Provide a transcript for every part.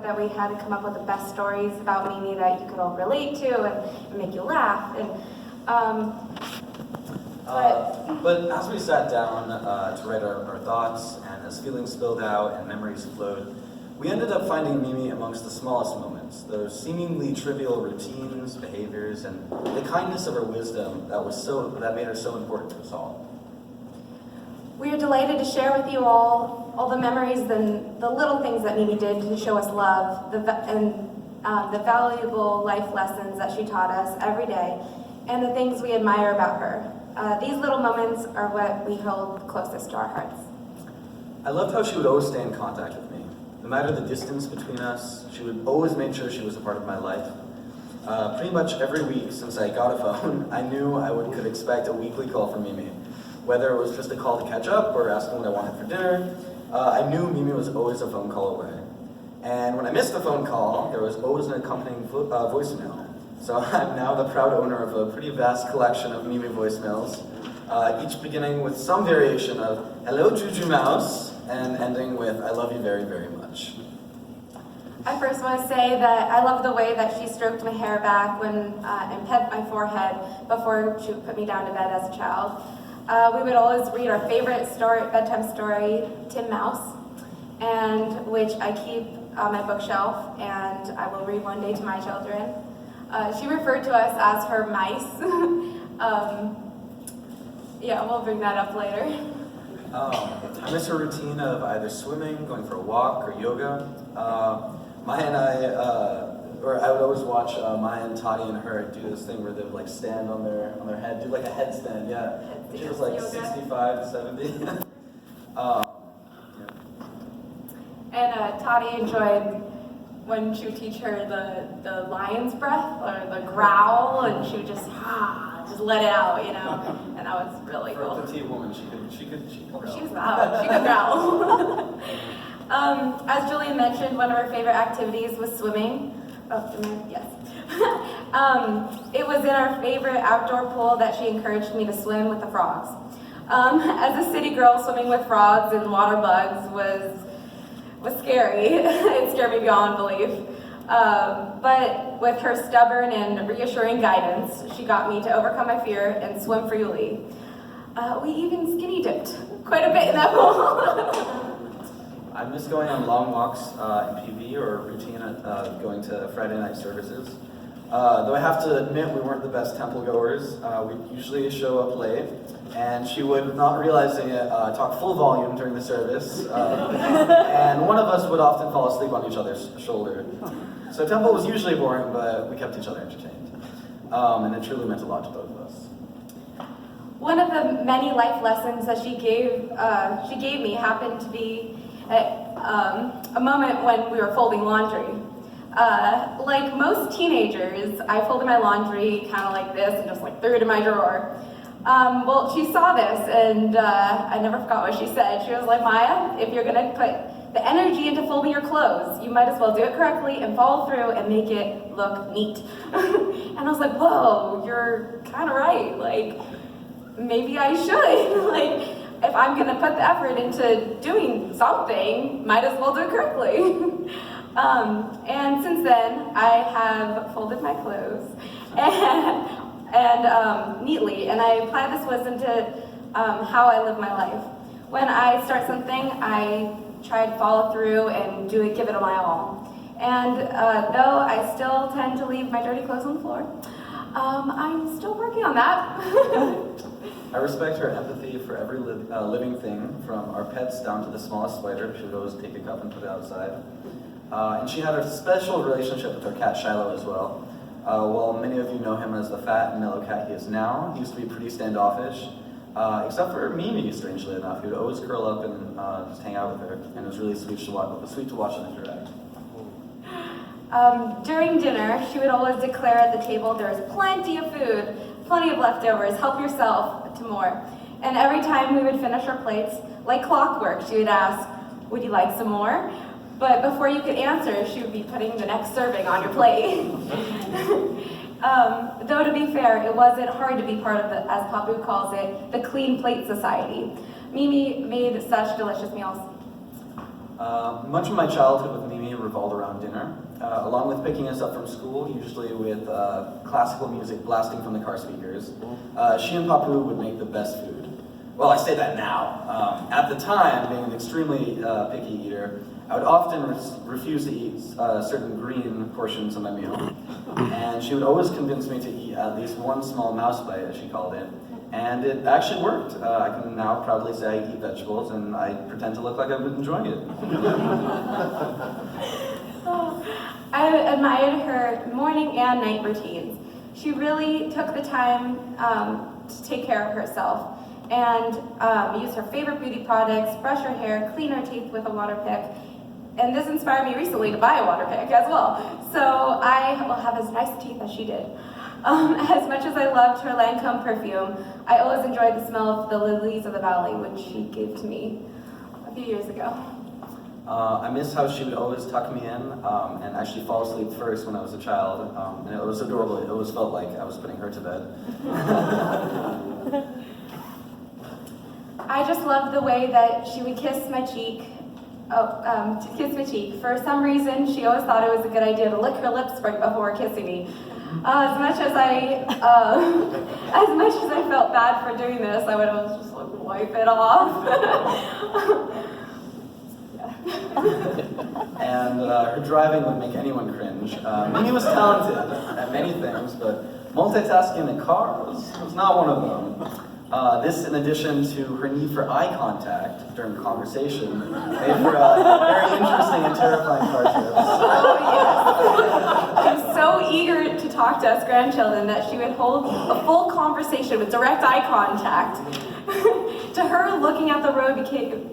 that we had to come up with the best stories about Mimi that you could all relate to and make you laugh. And but as we sat down to write our thoughts, and as feelings spilled out and memories flowed, we ended up finding Mimi amongst the smallest moments, those seemingly trivial routines, behaviors, and the kindness of her wisdom that made her so important to us all. We are delighted to share with you all the memories and the little things that Mimi did to show us love, and the valuable life lessons that she taught us every day, and the things we admire about her. These little moments are what we hold closest to our hearts. I loved how she would always stay in contact with me. No matter the distance between us, she would always make sure she was a part of my life. Pretty much every week since I got a phone, I knew I could expect a weekly call from Mimi. Whether it was just a call to catch up or asking what I wanted for dinner, I knew Mimi was always a phone call away. And when I missed a phone call, there was always an accompanying voicemail. So I'm now the proud owner of a pretty vast collection of Mimi voicemails, each beginning with some variation of "Hello, Juju Mouse," and ending with "I love you very, very much." I first want to say that I love the way that she stroked my hair back and pet my forehead before she would put me down to bed as a child. We would always read our favorite bedtime story, Tim Mouse, and which I keep on my bookshelf, and I will read one day to my children. She referred to us as her mice. Yeah, we'll bring that up later. I miss her routine of either swimming, going for a walk, or yoga. Maya and I would always watch Maya and Toddy and her do this thing where they would like stand on their head, do like a headstand, yeah. She was like 65 to 70. Yeah. And Toddy enjoyed when she would teach her the lion's breath or the growl, and she would just let it out, you know, and that was really cool. For a petite woman, she could growl. She was loud. She could growl. As Julian mentioned, one of her favorite activities was swimming. Oh, yes. It was in our favorite outdoor pool that she encouraged me to swim with the frogs. As a city girl, swimming with frogs and water bugs was scary. It scared me beyond belief. But with her stubborn and reassuring guidance, she got me to overcome my fear and swim freely. We even skinny dipped quite a bit in that pool. I miss going on long walks in PV or routine going to Friday night services. Though I have to admit we weren't the best temple goers. We usually show up late, and she would, not realizing it, talk full volume during the service. And one of us would often fall asleep on each other's shoulder. So temple was usually boring, but we kept each other entertained. And it truly meant a lot to both of us. One of the many life lessons that she gave me happened to be a moment when we were folding laundry. Like most teenagers, I folded my laundry kind of like this and just like threw it in my drawer. Well, she saw this, and I never forgot what she said. She was like, "Maya, if you're gonna put the energy into folding your clothes, you might as well do it correctly and follow through and make it look neat." And I was like, "Whoa, you're kind of right. Like, maybe I should. Like, if I'm gonna put the effort into doing something, might as well do it correctly." And since then, I have folded my clothes and neatly, and I apply this wisdom to how I live my life. When I start something, I try to follow through and give it my all. And though I still tend to leave my dirty clothes on the floor, I'm still working on that. I respect her empathy for every living thing, from our pets down to the smallest spider. She would always take a cup and put it outside. And she had a special relationship with her cat Shiloh as well. While many of you know him as the fat and mellow cat he is now, he used to be pretty standoffish. Except for Mimi, strangely enough. He would always curl up and just hang out with her, and it was really sweet to watch them interact. During dinner, she would always declare at the table, "There is plenty of food, plenty of leftovers, help yourself to more." And every time we would finish our plates, like clockwork, she would ask, "Would you like some more?" But before you could answer, she would be putting the next serving on your plate. Though to be fair, it wasn't hard to be part of the, as Papu calls it, the Clean Plate Society. Mimi made such delicious meals. Much of my childhood with Mimi revolved around dinner, along with picking us up from school, usually with classical music blasting from the car speakers. She and Papu would make the best food. Well, I say that now. At the time, being an extremely picky eater, I would often refuse to eat certain green portions of my meal, and she would always convince me to eat at least one small mouse bite, as she called it. And it actually worked. I can now proudly say I eat vegetables, and I pretend to look like I'm enjoying it. I admired her morning and night routines. She really took the time to take care of herself and use her favorite beauty products, brush her hair, clean her teeth with a water pick. And this inspired me recently to buy a water pick as well. So I will have as nice teeth as she did. As much as I loved her Lancome perfume, I always enjoyed the smell of the lilies of the valley, which she gave to me a few years ago. I miss how she would always tuck me in and actually fall asleep first when I was a child. And it was adorable. It always felt like I was putting her to bed. I just loved the way that she would kiss my cheek. To kiss my cheek. For some reason, she always thought it was a good idea to lick her lips right before kissing me. As much as I felt bad for doing this, I would always just like wipe it off. And her driving would make anyone cringe. Mimi was talented at many things, but multitasking in a car was not one of them. This, in addition to her need for eye contact during conversation, made for very interesting and terrifying car trips. Oh, yes. She was so eager to talk to us grandchildren that she would hold a full conversation with direct eye contact. To her, looking at the road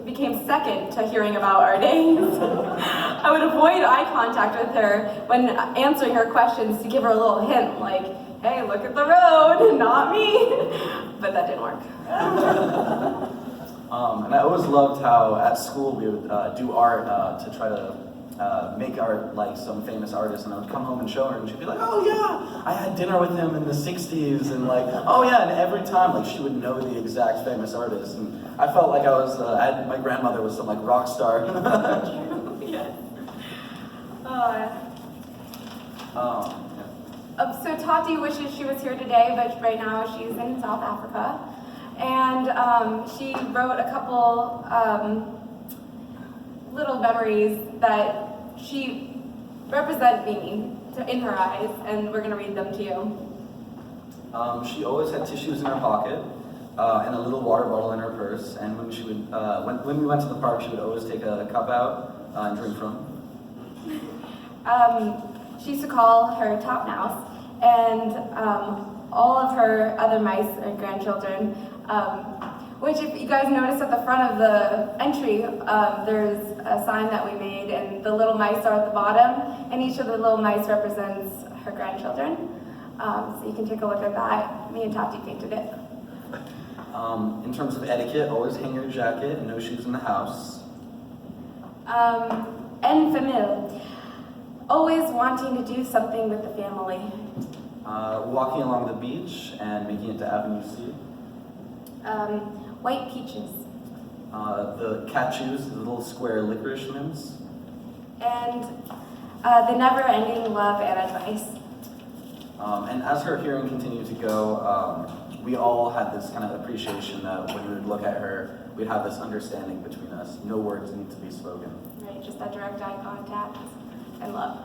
became second to hearing about our days. I would avoid eye contact with her when answering her questions to give her a little hint, like, hey, look at the road, not me. But that didn't work. And I always loved how at school we would do art to try to make art like some famous artist, and I would come home and show her, and she'd be like, oh yeah, I had dinner with him in the 60s, and like, oh yeah, and every time like she would know the exact famous artist, and I felt like my grandmother was some like rock star. Yes. Yeah. So Tati wishes she was here today, but right now she's in South Africa. And she wrote a couple little memories that she represent me in her eyes, and we're going to read them to you. She always had tissues in her pocket and a little water bottle in her purse, and when she would, when we went to the park, she would always take a cup out and drink from. She used to call her Top Mouse, and all of her other mice or grandchildren, which if you guys notice at the front of the entry, there's a sign that we made, and the little mice are at the bottom, and each of the little mice represents her grandchildren. So you can take a look at that. Me and Tati painted it. In terms of etiquette, always hang your jacket and no shoes in the house. En famille. Always wanting to do something with the family. Walking along the beach and making it to Avenue C. White peaches. The catchus, the little square licorice mints. And the never-ending love and advice. And as her hearing continued to go, we all had this kind of appreciation that when we would look at her, we'd have this understanding between us. No words need to be spoken. Right, just that direct eye contact and love.